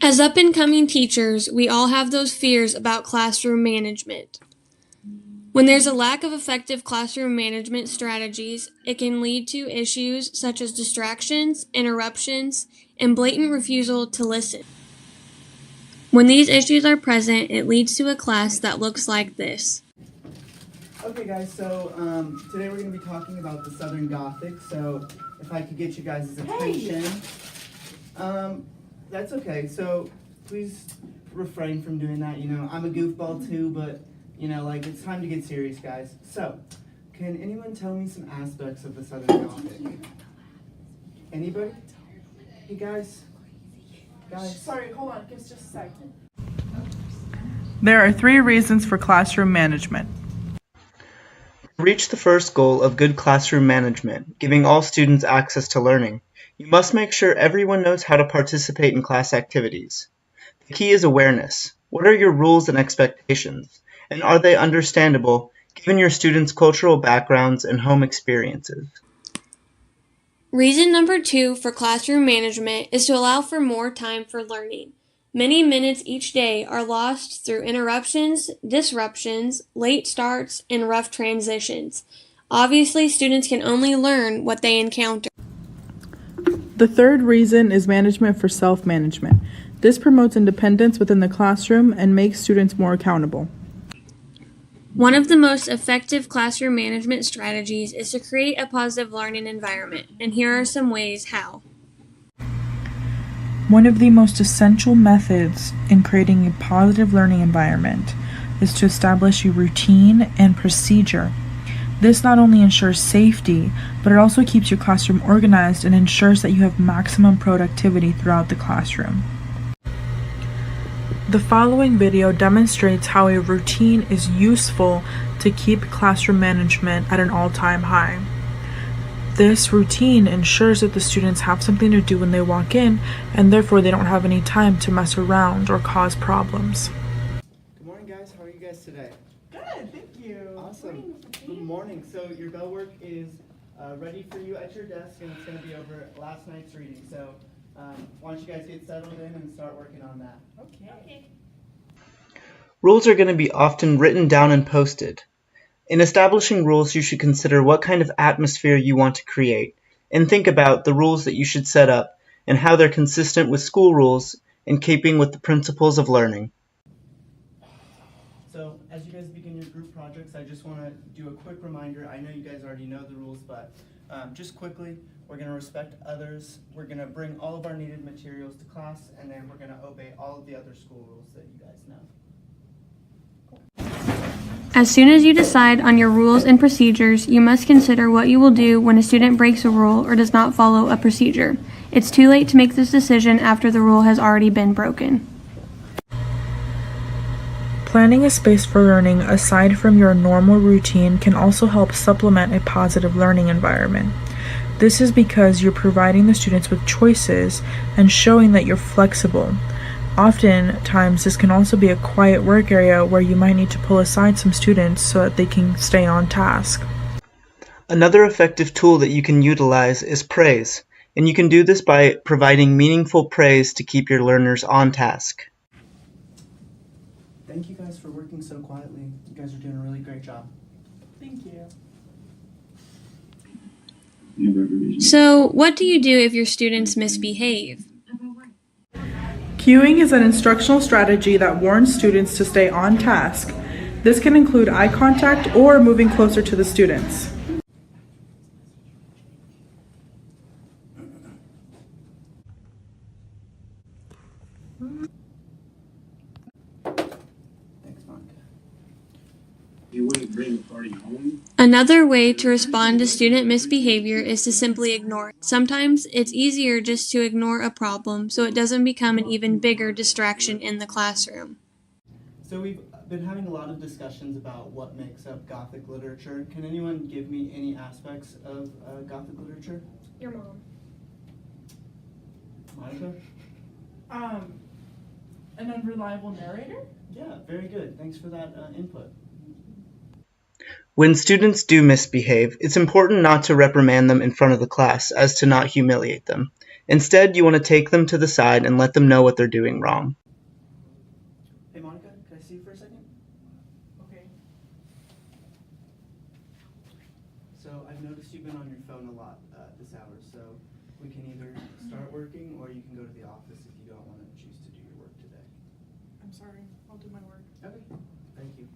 As up-and-coming teachers, we all have those fears about classroom management. When there's a lack of effective classroom management strategies, it can lead to issues such as distractions, interruptions, and blatant refusal to listen. When these issues are present, it leads to a class that looks like this. Okay guys, so today we're going to be talking about the Southern Gothic, so if I could get you guys' attention. That's okay, so please refrain from doing that, I'm a goofball too, but, it's time to get serious, guys. So, can anyone tell me some aspects of the Southern Gothic? Anybody? Hey guys? Sorry, hold on, give us just a second. There are 3 reasons for classroom management. To reach the first goal of good classroom management, giving all students access to learning, you must make sure everyone knows how to participate in class activities. The key is awareness. What are your rules and expectations? And are they understandable given your students' cultural backgrounds and home experiences? Reason number 2 for classroom management is to allow for more time for learning. Many minutes each day are lost through interruptions, disruptions, late starts, and rough transitions. Obviously, students can only learn what they encounter. The third reason is management for self-management. This promotes independence within the classroom and makes students more accountable. One of the most effective classroom management strategies is to create a positive learning environment, and here are some ways how. One of the most essential methods in creating a positive learning environment is to establish a routine and procedure. This not only ensures safety, but it also keeps your classroom organized and ensures that you have maximum productivity throughout the classroom. The following video demonstrates how a routine is useful to keep classroom management at an all-time high. This routine ensures that the students have something to do when they walk in, and therefore they don't have any time to mess around or cause problems. Good morning, guys. How are you guys today? Good, thank you. Awesome. Good morning. So your bell work is ready for you at your desk, and it's going to be over last night's reading. So why don't you guys get settled in and start working on that? Okay. Rules are going to be often written down and posted. In establishing rules, you should consider what kind of atmosphere you want to create, and think about the rules that you should set up and how they're consistent with school rules in keeping with the principles of learning. So, as you guys begin your group projects, I just want to do a quick reminder. I know you guys already know the rules, but just quickly, we're going to respect others, we're going to bring all of our needed materials to class, and then we're going to obey all of the other school rules that you guys know. As soon as you decide on your rules and procedures, you must consider what you will do when a student breaks a rule or does not follow a procedure. It's too late to make this decision after the rule has already been broken. Planning a space for learning aside from your normal routine can also help supplement a positive learning environment. This is because you're providing the students with choices and showing that you're flexible. Oftentimes, this can also be a quiet work area where you might need to pull aside some students so that they can stay on task. Another effective tool that you can utilize is praise, and you can do this by providing meaningful praise to keep your learners on task. Thank you guys for working so quietly. You guys are doing a really great job. Thank you. So, what do you do if your students misbehave? Cueing is an instructional strategy that warns students to stay on task. This can include eye contact or moving closer to the students. You wouldn't bring the party home? Another way to respond to student misbehavior is to simply ignore it. Sometimes it's easier just to ignore a problem so it doesn't become an even bigger distraction in the classroom. So we've been having a lot of discussions about what makes up Gothic literature. Can anyone give me any aspects of Gothic literature? Your mom. Monica? An unreliable narrator? Yeah, very good. Thanks for that input. When students do misbehave, it's important not to reprimand them in front of the class as to not humiliate them. Instead, you want to take them to the side and let them know what they're doing wrong. Hey Monica, can I see you for a second? Okay. So I've noticed you've been on your phone a lot this hour, so we can either start working or you can go to the office if you don't want to choose to do your work today. I'm sorry. I'll do my work. Okay, thank you.